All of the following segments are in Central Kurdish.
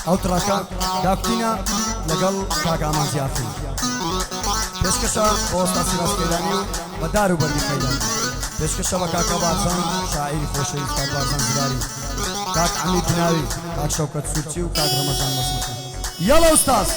ئەو تڕاکە داکتینە لەگەڵ کاگامان زیافی پێشکەشە بۆ ئۆستاسی ڕاستکەیدانی و بەدار و بەردی خەیدان پێشکەشە بە کاکە بارزان شاعیری خۆشەویست کاک بارزان زراری کاک عەمید بناوی کاک شەوکەت سوورچی و کاک ڕەمەزان مەسیحی یەڵە ئوستاز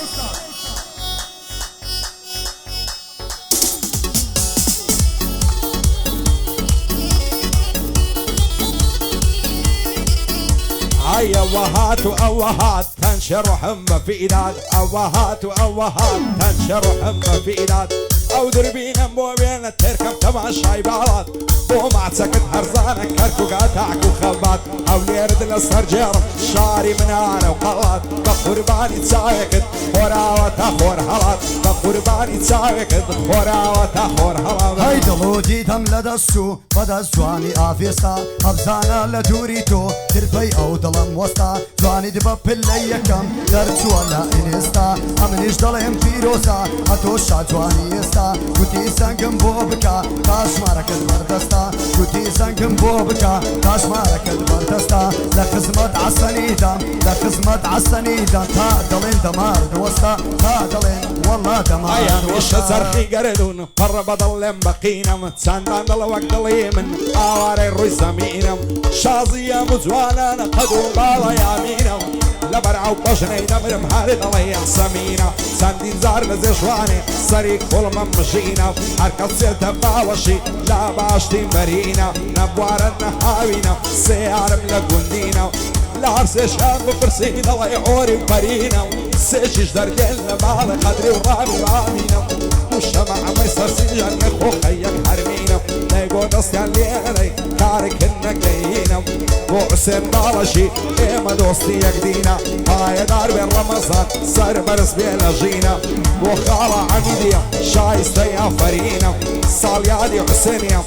هيا وهات وأوهات تنشر حمى في إيداد أوهات وأوهات تنشر حمى في إيداد أو دربينا موبينا تركب تبع الشايبات بو ما سكت هرزانك كركو قاتعك وخبات أو ليرد للسرجير شاري من أنا وقلات بقرباني تسايكت خورا وتخور هلات بقرباني تسايكت خورا وتخور هلات هاي دلودي دم لدسو بدا زواني آفيستا أبزانا لدوريتو تربي أو دلم وستا زواني دبا بلي يكم درتو ولا إنستا أمنيش دلهم فيروسا أتوشا زواني استا كوتي سنگم بوبكا تاش ماركت بردستا كوتي سنگم بوبكا تاش ماركت بردستا لخزمت عسنيدا لخزمت عسنيدا تا دلين دمار دوستا تا دلين والله دمار أيان وش زرقي قردون قر بضلم بقينم ساندان دل وقت من آواري روي زمينم شازية مزوانا قدوم بالا يامينم لبرع وبجني نمرم هارد الله سمينا سندين زار لزشواني سريك كل من مشينا حركة سيرتا باوشي لا باشتين برينا نبوار النهاوينا سيارم لقندينا العرس شاب برسينا الله يعوري وبرينا سيشيش درجلنا بعض قدري ورامي وعامينا والشمع ميسر سجن خو خيك حرمينا نيقول نصيان ليالي كارك انك جايينا وعسين بالشي ايما دوستي يقدينا هاي دار بين رمضان صار برس بين جينا وخالة عميدية شايستا يا فرينا صاليادي حسينيا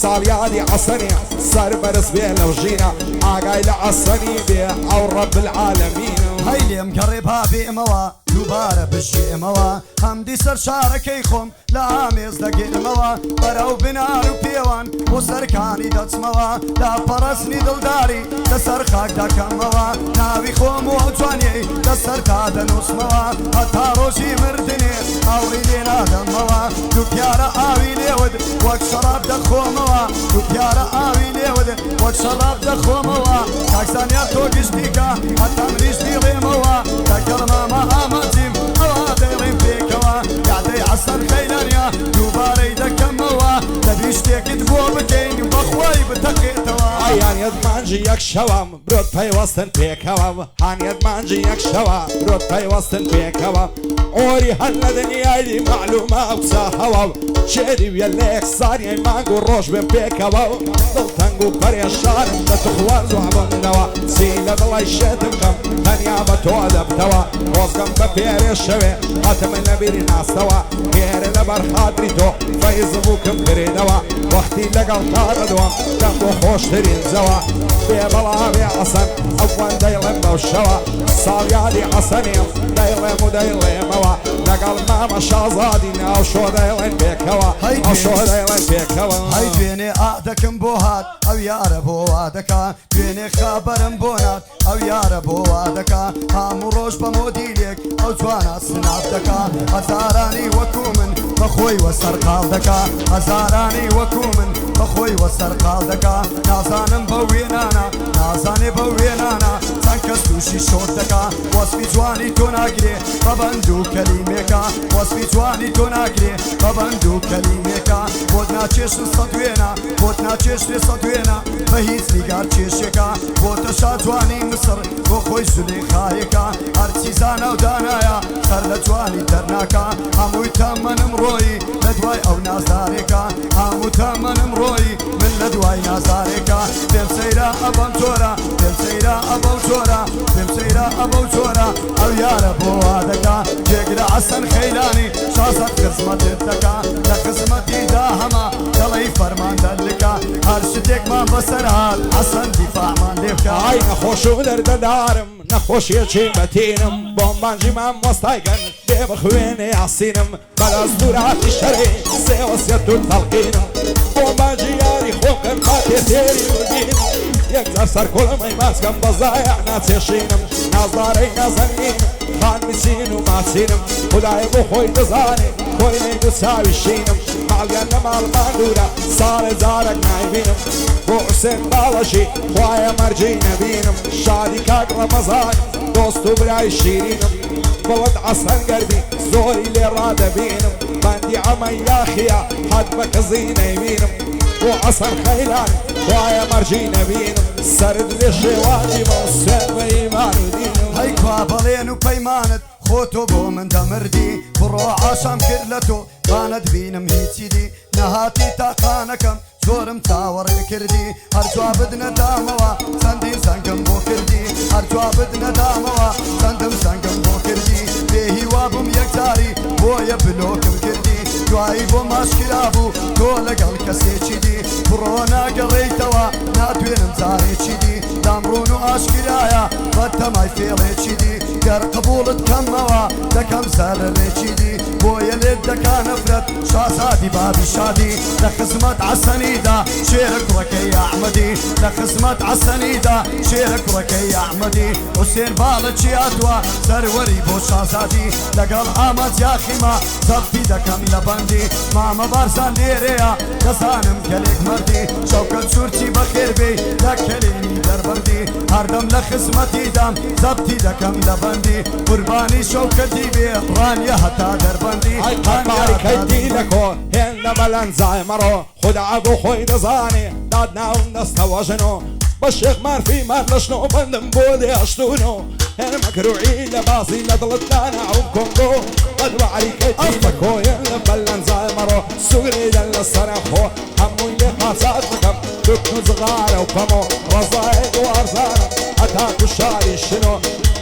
صاليادي عصنيا صار برس بين جينا عقاي لعصني بيه او رب العالمين هاي لي مقربها بإموا دوباره بشي موا همدي سر شاركي خم لا مزدقين موا براو بنار وبيوان وسركاني دتسموا لا برسني دلداري دسر خاك دكم موا ناوي خوم وجواني دسر كاد نسموا حتى روشي مردني أوري لينا دموا دوبيارا آوي ليود وك شراب دخو موا دوبيارا آوي ليود وك شراب دخو موا كاكسان يا توقش بيكا حتى مريش بيغي موا تكلمة ما آمتيم أواديرين بيكوا قاعدي عصر خيلانيا دوباري دكموا تبيشتيك دبو بكين بخواي بتقيتوا أيان يدمان جيك شوام برود باي وستن بيكوا هان يدمان جيك شوا برود باي وستن بيكوا أوري هالدنيا دي معلومة وساهوا شادي ويالك صار يا مانجو روش بين بيكوا ضلتنجو بريا الشارع لتخوار زعبان نوا سيلا بالله يشتمكم ثانية بتوعد بتوا وصكم ببير الشوي هاتم النبيري ناس توا غير نبر خاطريتو فيزبوكم بريدوا وقتي لقل طاردوا كمبو خوش ترين زوا بيبلا بيعصن أول دايلم بوشوا صاليادي عصنيم دايلم ودايلم موا لقل ماما شازادين أو شو دايلم بيكوا أو شو دايلم بيكوا هاي بيني أعدكم بوهات أو يا ربو وعدكا بيني خبرم بونات أو يا ربو وعدكا هامروش بموديلك أو جوانا سنابدكا هزاراني وكومن بخوي وسر قالدكا هزاراني وكومن بخوي وسر قالدكا نازانم بوينانا نازاني بوينانا تنكستوشي شوتكا وصفي جواني تناقري ببندو كلميكا وصفي جواني تناقري ببندو كلميكا بودنا چشن صدوينا بودنا چشن صدوينا بهيز نگار چشكا بوتا جواني مصر بخوي زليخايكا ارتيزانا ودانايا سر لجواني درناكا همو تامن مروي لدواي او نازاريكا همو تامن مروي من لدواي نازاريكا دم سيرا ابو جورا دم سيرا ابو جورا دم سيرا ابو جورا او يا ربو هذاكا جيقرا عسن خيلاني شاصت قسمتك لقسمتي داهما دلي فرمان دلكا هرشتك ما بسرات عسن دفاع من دفكا هاي نخوشو درد دارم نخوش يجي متينم بومبانجي ما مستايقن ديب خويني عصينم بلا صدورات الشري سيوسيتو تلقينم بومبانجي ياري خوكم باتي تيري ودينم یەکجار سەر کۆڵەمەی ماسکەم بەزایە ناچێشینم نازدارەی نازەنینم خان میسین و ماچینم خدای بۆ خۆی دەزانێ خۆی لێ دو چاویشینم ماڵیان لە ماڵمان دوورە ساڵێ جارێک نایبینم بۆ حوسێن باڵەشی خوایە مەرجی نەبینم شادی کاک ڕەمەزان دۆست و برای شیرینم بەڵەت عەسەن گەردی زۆری لێ ڕادەبینم بەندی ئەمە یاخیە حەد بە کەزی نەیبینم بۆ عەسەن خەیلان خوایە مەرجی نەبینم سەرت لێ شێوانی بە سوێن بە ئیمان و دینم هەی کوا بەڵێن و پەیمانت خۆ تۆ بۆ من دەمردی بڕۆ عاشام کرد لە تۆ بانەت بینم هیچی دی نەهاتی تاقانەکەم زۆرم چاوەڕێ کردی هەرجوا بدنەدامەوە چەندین سەنگم بۆ کردی هەرجوا بدنەدامەوە چەندم سەنگم بۆ کردی بێهیوا بووم یەکجاری بۆیە بلۆکم کردی دوایی بۆ ماشکرا بوو تۆ لەگەڵ کەسێکی دی بڕۆ ناگەڕێیتەوە ناتوێنم جارێکی دی دامڕون و ئاشکرایە بەتەمای فێڵێکی دی گەر قبوڵت کەمەوە دەکەم سەرڕێکی دی بۆیە لێت دەکا نەفرەت شاسادی بابی شادی لە خزمەت عەسەنیدا شێرە کوڕەکەی ئەحمەدی لە خزمەت عەسەنیدا شێرە کوڕەکەی ئەحمەدی حوسێن باڵەکی هاتووە سەروەری بۆ شازادی لەگەڵ ئامەد یاخیما زەبتی دەکەم لە بەندی مامە بارزان لێرەیە دەزانم کەلێک مەردی شەوکەت سوورچی بەخێر بێ لە کەلێنی دەربەندی هەردەم لە خزمەتیدام زەبتی دەکەم لە بەندی قوربانی شەوکەتی بێ ڕانیە هەتا دەربەندی ماریکەیتی لەکۆ هێندە بەلەنجای مەڕۆ خوددا بۆ خۆی دەزانێ داد ناوم دەستەوەژنۆ بە شێخ مارفی مار لەشنۆ بەندم بۆ دێشتونۆ هێنمە کروعی لە بازی لە دڵتدانا ئەوم کۆنگۆ بەدوە عریکەیتی لەکۆ هێندە بەلەنجای مەڕۆ سوگریدەن لە سەرە خۆ هەمووی لێ قاچات بکەم دوکن و زغارە و پەمۆ ڕەزایەک و ئەرزانە هەتا تو شاری شنۆ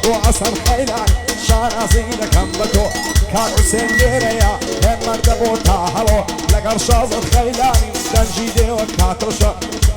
بۆ عەسەن خەیلان شانازی دەکەم بە تۆ کاک حوسێن لێرەیە هێن مەردە بۆ تا هەڵۆ لەگەڵ شازت خەیلانی دەنجی دێوە کاتڕشە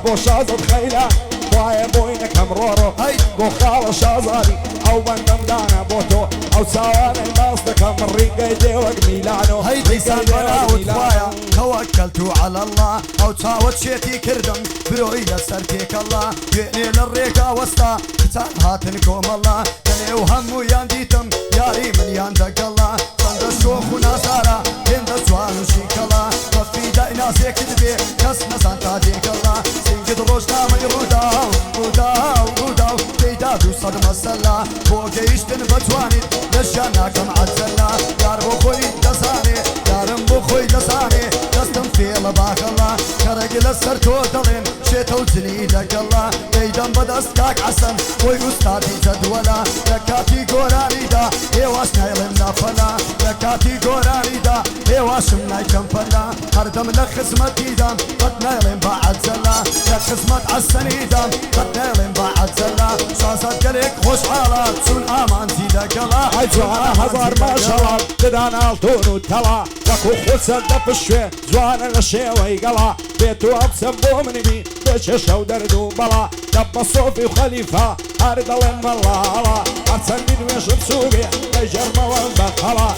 بۆ شازت خەیلان وایە بۆی نەکەم ڕۆڕۆ بۆ خاڵە شازادی ئەو بەندەمدانە بۆ تۆ ئەو چاوانەی باس دەکەم ڕینگەی دێوەک میلانۆ هەی دیسان بەناوت وایە تەوەکەلت عەلە الله ئەو چاوەت شێتی کردم برۆی لەسەر تێکەڵا دوێنێ لە ڕێگا وەستا کچان هاتن کۆمەڵا دەنێو هەموویان دیتم یاری منیان دەگەڵا چەندە شۆخ و نازارە هێندە جوان و شیکەڵا بەفیدای نازێکت بێ کەس نەزان تا دێکەڵا سینگت ڕۆژنامەی ڕووداو ڕووداو ڕووداو تێیدا دووسەد مەسەلا بۆ گەیشتن بەتوانیت لە ژیان ناکەم عەجەلا یار بۆ خۆی دەزانێ یارم بۆ خۆی دەزانێ دەستم فێڵە باخەڵا کەرەگ لەسەر تۆ دەڵێن شێتە و جنی دەگەڵا دەیدەم بەدەست کاک عەسەن خۆی ئوستادی جەدوەلا لە کاتی گۆرانیدا هێواش نایڵێم نافەلا لە کاتی گۆرانیدا هێواشم نایکەم پەلا هەردەم لە خزمەتیدام قەت نایڵێم بە عەجەلا لە خزمەت عەسەنیدام قەت نایڵێم بە عەجەلا شازاد گەلێک خۆشحاڵە چون ئامانتی دەگەڵا ئەی جوانە هەزار ماشەڵا ددان ئاڵتۆن و تەڵا وەکو خۆسەر دەپشوێ جوانە لە شێوەی گەڵا بێت و ئەبسە بۆ منبی بێچێشە و دەرد و بەڵا دەب بە سۆفی و خەلیفا هەر دەڵێن مەڵاڵا هەرچەندی نوێژم سووبێ دەیژەرمەوە بە خەڵا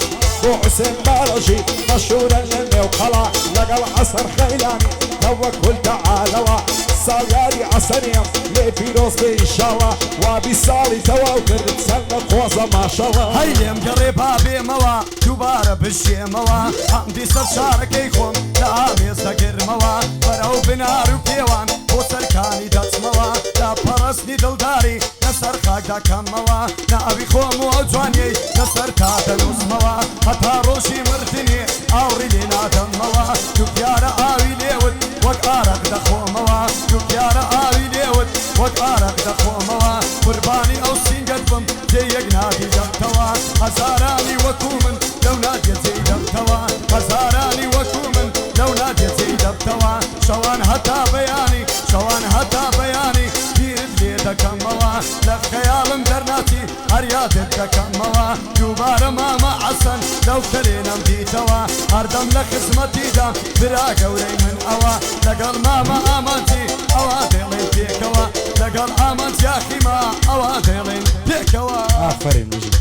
بۆ حوسێن باڵەژی مەشهورە لە نێو قەڵا لەگەڵ عەسەر خەیلانی تەوەکل تەعالەوە ساڵیاری عەسەنیم لێ پیرۆز بێ ئینشاڵڵا وابی ساڵی تەواو کرد چەندە خۆزە ماشەڵڵا هەی لێم گەڕێ بابێمەوە دووبارە بشێمەوە هەمدی سەر شارەکەی خۆم لە ئامێز دەگرمەوە بەرەو بنار و پێوان بۆ سەرکانی دەچمەوە لە پەڕستنی دڵداری لەسەر خاک دەکەمەوە ناوی خۆم و ئەو جوانیەی لەسەر تا دەنووسمەوە هەتا ڕۆژی مردنی ئاوڕی لێ نادەمەوە دووپیارە ئاوی لێوت وەک ئارەق دەخۆمەوە دووپیارە ئاوی لێوت وەک ئارەق دەخۆمەوە قوربانی ئەو سینگەت بم جێ یەک نادی دەمتەوە هەزارانی وەکو من لەو نادیە جێی دەمتەوە هەزارانی وەکو من لەو نادیە جێی دەمتەوە شەوان هەتا بەیانی شەوان هەتا بەیانی بیرت لێ دەکەمەوە لە خەیاڵم دەرناچی هەر یادت دەکەمەوە دووبارە مامە عەسەن لەو کەلێنەم دیتەوە هەردەم لە خزمەتیدام برا گەورەی من ئەوە لەگەڵ مامە ئامانتی ئەوە دێڵێن پێکەوە لەگەڵ ئامانت یاخیما ئەوە دێڵێن پێکەوە ئافرین نوژی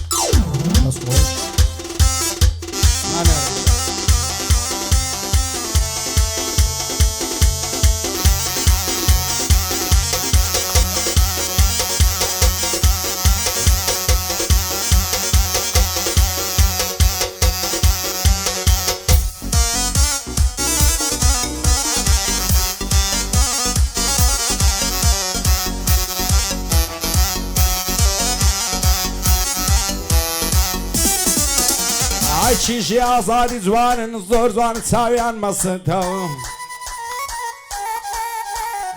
کێشیشی ئازادی جوانن زۆر جوان چاویان مەسنتەوە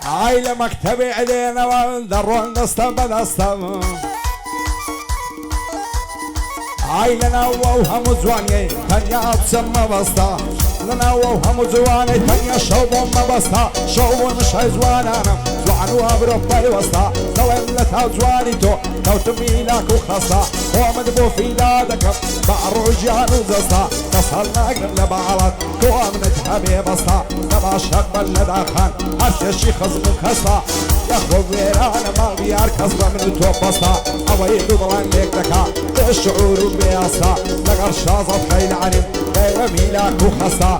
ئای لە مەکتەبێ ئەدێنەوە دەڕۆن دەستە بەدەستەوە ئای لەناوە و هەموو جوانگەی تەنیا بچەم مەبەستە لەناوە و هەموو جوانەی تەنیا شەو بۆم مەبەستە شەو بۆ نشای جوانانم جوان و ئەبرۆ پەیوەستە دەڵێن لە تاو جوانی تۆ کەوتمی لاک و خەستە خۆمت بۆ فیدا دەکەم بە ڕۆژیان و جەستە دەست هەڵ ناگرم لە باڵەت تۆ ئەمنت هەبێ بەستە دەبا شەقبەر لە داخان هەر کێشی خەزم و کەستە یەخۆ وێرانە ماڵی هەر کەس بە من و تۆ بەستە ئەوەی دوو دڵان لێک دەکا بێشعور و بێئاستا لەگەڵ شازەت خەیلانیم دەیوە میلاک و خەستە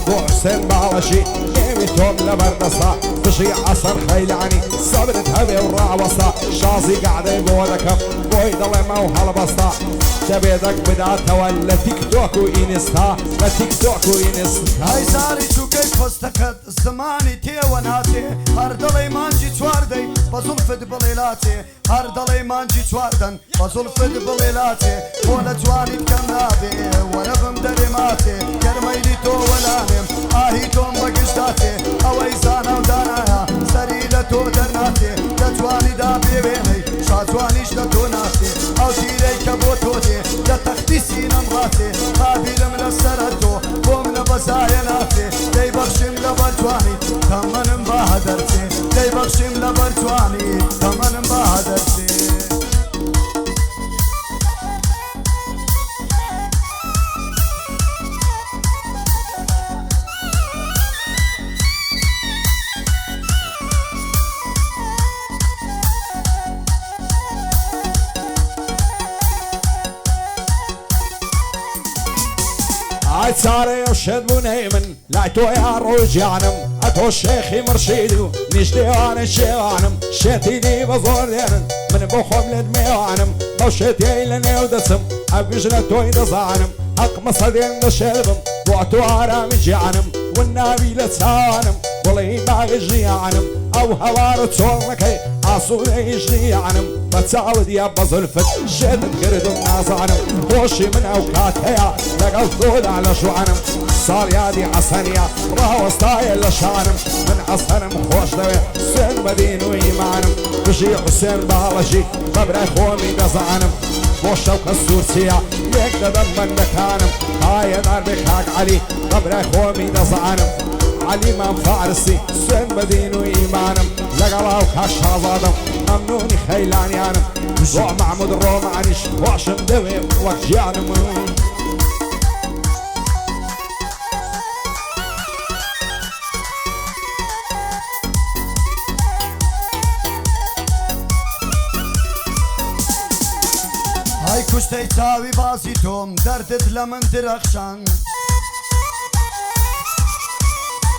بۆ حسێن باڵەشی نێوی تۆم لەبەردەستە بژی عەسەر خەیلانی سەبرت هەبێ و ڕاوەستە شازی گعدەی بۆ دەکەم بۆی دەڵێمە و هەڵبەستە دەبێ دەک بداتەوە لە تیکتۆک و ئینستا لە تیکتۆک و ئینستا ئای زاری چووکەی پۆستەکەت زمانی تێوە ناچێ هەر دەڵێ مانجی چواردەی بە زولفت بڵێ لاچێ هەر دەڵێ مانجی چواردەن بە زولفت بڵێ لاچێ بۆ لە جوانیت کەم نابێ وەرە بم دەرێ ماتێ گەرمەیلی تۆ وەلانێم ئاهی تۆم بەگشتاتێ ئەوەی زانە و دانایە سەری لە تۆ دەرناتێ لە جوانیدا بێوێنەی شاجوانیش لە تۆ ناتێ ئەو تیرەی کە بۆ تۆ دێ لە تەختی سینەم ڕاتێ قابیرم لە سەرە تۆ بۆم لە بەزایە ناتێ دەی بەخشیم لە بەرجوانی تەمەنم بە هەدەرچێ دەی بەخشیم لە بەرجوانی تەمەنم بە هەدەرچێ ئای چارەیە و شێدبوونەی من لای تۆ یا ڕۆژیانم ئەتۆ شێخی مرشید و نیشتێوانە شێوانم شێتی دی بە زۆر دێنن من بۆ خۆم لێت میێوانم بەو شێتیەی لە نێو دەچم ئەبژنە تۆی دەزانم حەق مەسەدێن دەشێبم بۆ تۆ ئارامی گیانم ون ناوی لە چاوانم وڵی باغی ژیانم ئەو هەوارە چۆڵەکەی ئاسوودەی ژیانم بە چاوت یا بە زولفت شێتت کردم نازانم خۆشی من ئەو کات هەیە لەگەڵ تۆدا لە شوانم ساڵیادی عەسەنیە ڕاوەستایە لە شانم من عەسەرم خۆش دەوێ سوێن بەدین و ئیمانم بژی حوسێن باڵەشی بەبرای خۆمی دەزانم بۆ شەوکە سوورچیە لێک دەدەم بەندەکانم ئایەدار بێ کاک عەلی بەبرای خۆمی دەزانم عەلیمان فارسی سوێن بەدین و ئیمانم لەگەڵ ئەو کاک شازادەم مەمنوونی خەیلانیانم بۆ مەحموود ڕۆمانیش خۆشم دەوێ وەک گیانم ئای کوشتەی چاوی باسی تۆم دەردت لە من درەخشان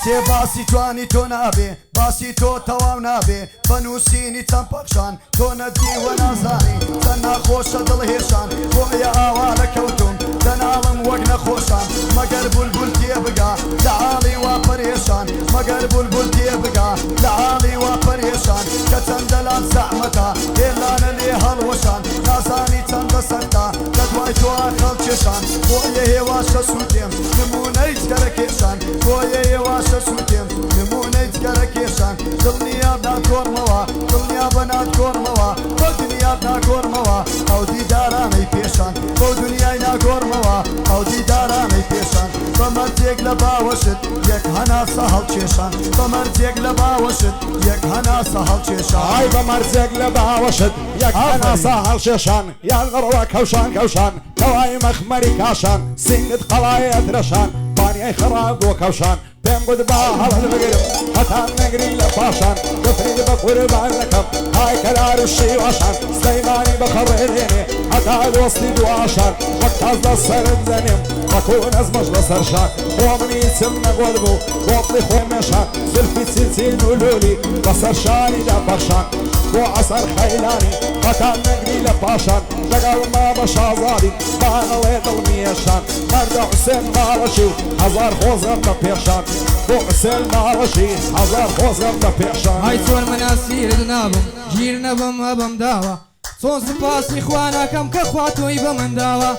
تێ باسی توانی تۆ نابێ باسی تۆ تەواو نابێ بە نووسینی چەند پەخشان تۆ نەدیوە نازانی چەند ناخۆشە دڵهێشان بۆیە ئاوا لە کەوتم دەناڵم وەک نەخۆشان مەگەر بولبول تێبگا لە ئاڵی وا پەرێشان مەگەر بولبول تێبگا لە ئاڵی وا پەرێشان کە چەندە لام زەحمەتە هێلانە لێ هەڵوەشان نازانی چەندە سەرتا لە دوای تۆ خەڵکێشان بۆیە هێواشە سووتێم نمونەی جگەرە کێشان بۆیە هێواشە سووتێم نمونەی جگەرە کێشان دڵنیاب ناکۆڕمەوە دڵنیابە ناتکۆڕمەوە بۆ دنیاب ناکۆڕمەوە ئەو دیدارانەی پێشان بۆ دنیای ناگۆڕمەوە ئەو دیدارانەی پێشان بە مەرجێک لە باوەشت یەک هەناسە هەڵکێشان بە مەرجێک لە باوەشت یەک هەناسە هەڵکێشان ئای بە مەرجێک لە باوەشت یەک هەناسە هەڵکێشان یان ڕەوە کەوشان کەوشان کەوای مەخمەری کاشان سنگت قەڵایە درەشان بانیای خەڕاب بۆ کەوشان پێم گوت با هەڵت بگرم هەتان نەگری لە پاشان بفرید بە قوربان دەکەم های کەلار و شیواشان سلەیمانی بەخەڕێنێ هەتا دۆستی دواشان وەک تاز لە سەرت دەنێم بەکۆ نەزمەش لەسەرشان خۆ منی چم نەگۆل بوو بۆپڵی خۆمێشان زلفی چیلچین و لولی بەسەر شانیدا پەرشان بۆ عەسەر خەیلانی هەتان نەگری لە پاشان لەگەڵ ما بە شازادی بانەڵێ دڵمیێشان مەردە حوسێن باڵەشی و هەزار خۆزم بە پێشان بۆ حوسێن باڵەشی هەزار خۆزم بە پێشان ئای چۆن مناسیرت نابم گیر نەبم ئەبم داوە چۆن سوپاسی خوا ناکەم کە خوا تۆی بە من داوە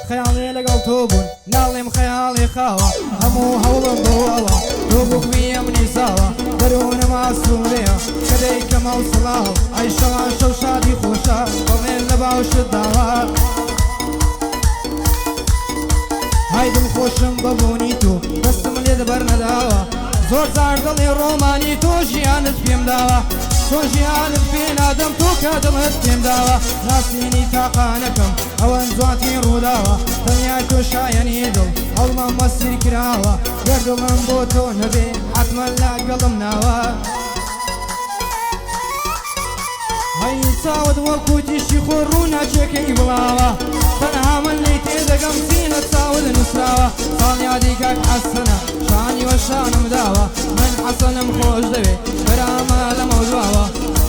خەیاڵێ لەگەڵ تۆ بوون ناڵێم خەیاڵی خاوە هەموو هەوڵم بۆەوە تۆ بووکویە منی ساوە دەروونە ماسوورەیە کە دەیکەمە و سڵاو ئەی شەوان شەو شادی خۆشە بەڵێن لە باوشت داوە های دڵخۆشم بەبوونی تۆ دەستم لێ دەبەر نەداوە زۆر جار دڵێ ڕۆمانی تۆ ژیانت پێم داوە تۆ ژیانت پێ نادەم تۆ کە دڵت پێم داوە ناسینی تاقانەکەم ئەوەن جوانتی ڕووداوە تەنیا تۆ شایەنی دڵ هەڵمەم بەسیر کراوە گەردڵم بۆ تۆ نەبێ حتمە لاگەڵم ناوە هەی چاوت وەکو تیشی خۆ ڕوو ناچێکەی بڵاوە تەنها من لێی تێدەگەم چینە چاوت نووسراوە ساڵیادی کاک حەسەنە شانی وە شانم داوە من حەسەنم خۆش دەوێ بەرامە لەمە دواوە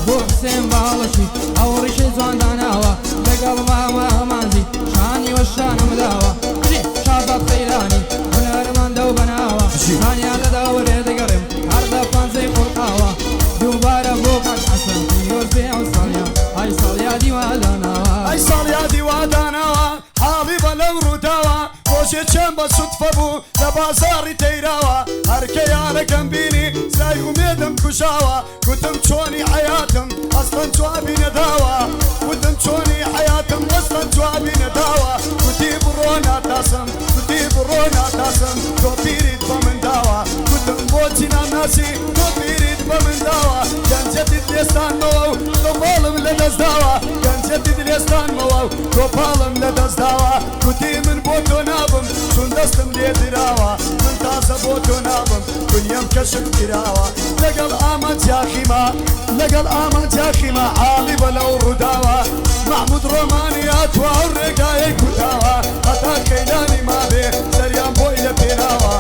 بۆ حسێن باڵەشی ئەو ڕیشەی جوان داناوە لەگەڵ مامە هەمانزی شانی وە شانم داوە شازاد خەیرانی هونەرمەندە و بەناوە شانیان لە داوەرێ دەگەڕێم هەردە پانزەی قورقاوە دووبارە بۆ کاک حەسەن پیرۆز بێ ئەو ساڵیا ئای ساڵیادی وا داناوە ئەی ساڵیادی وا داناوە حاڵی بە لەو ڕووداوە ڕۆژێ چەند بە سوتفە بوو لە بازاڕی تەیراوە هەرکە یارەکەم بینی سای ئومێدم کوژاوە گوتم چۆنی حەیاتم ئەستەن جوابی نەداوە گوتم چۆنی حەیاتم ئەستەن جوابی نەداوە گوتی بڕۆ ناتاسم گوتی بڕۆ ناتاسم تۆ پیریت بە من داوە گوتم بۆچی نامناسی تۆ پیریت بە من داوە گەنجەتیت لێستانمەوە و تۆ پاڵم لە دەستداوە گەنجەتیت لێستانمەوە و تۆ پاڵم لە دەستداوە گوتی من بۆ تۆ نابم چون دەستم لێ دراوە من تازە بۆ تۆ نابم دنیام کەشم گیراوە لەگەڵ ئامەد یاخیمە لەگەڵ ئامەد یاخیمە حاڵی بە لەو ڕووداوە محمود ڕۆمانیا توا و ڕێگایەی کوتاوە هەتا کەیلانی مابێ سەریان بۆی لە پێراوە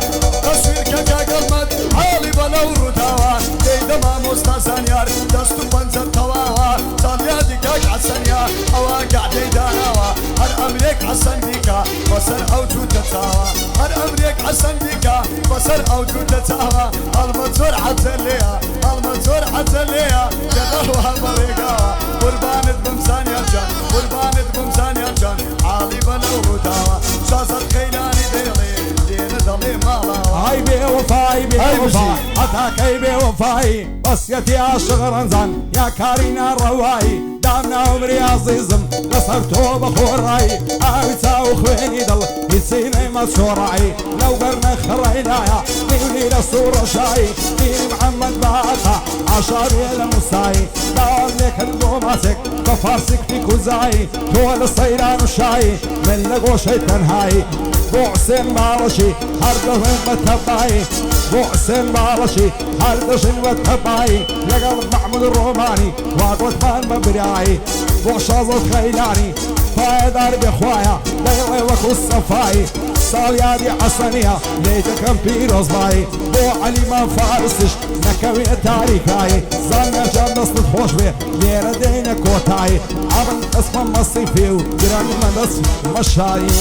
تەسویرکە کاگەڵمەد حاڵی بە لەو ڕووداوە دەیدە مامۆستا زانیار دەست و پەنجەر تەواوە ساڵیادی کاک حەسەنیا ئەوە گەعدەی داناوە هەر ئەمرێک حەسەن بیکە بەسەر ئەو جووتە چاوە هەر ئەمرێک حەسەن بیکە بەسەر ئەو جووتە چاوە هەڵمە زۆر حەجەر لێیە هەڵمە زۆر حەجەر لێیە دەدەوە بەڕێگاوە قوربانت بم زانیار جان قوربانت بم زانیار جان حاڵی بە لەو ڕووداوە شازەد خەیلانی دەیڵێ دێنە دەڵێ ماڵاوە هاي بوفاي بوفاي هتاكي بوفاي بسيتي عاشق رمضان يا كارينا الرواي دامنا عمري عزيزم نصرتو بخوراي عاويتا وخويني ضل يسيني مسوراي لو قرنا خرينايا ميولي لصورة شاي مين محمد باقا عشاري لمساي دعوان لك القوماتك بفارسك في كوزاي طول الصيران وشاي من لقوشي تنهاي بو حسين بارشي هردشن وتباي بو حسين بارشي هردشن وتباي لقلب محمود الروماني واقوت مان ببراي بو شازط خيلاني فايدار بخوايا ليلي وكو الصفاي ساڵیادی حەسەنیە لێتەکەم پیرۆز بای بۆ عەلیمان فارسش نەکەوێ تاریکایی زانیاجان دەستت خۆش بێ لێرە دێنە کۆتایی ئەمن ئەسمە مەسیفێ و گرانمە دەست مەشایی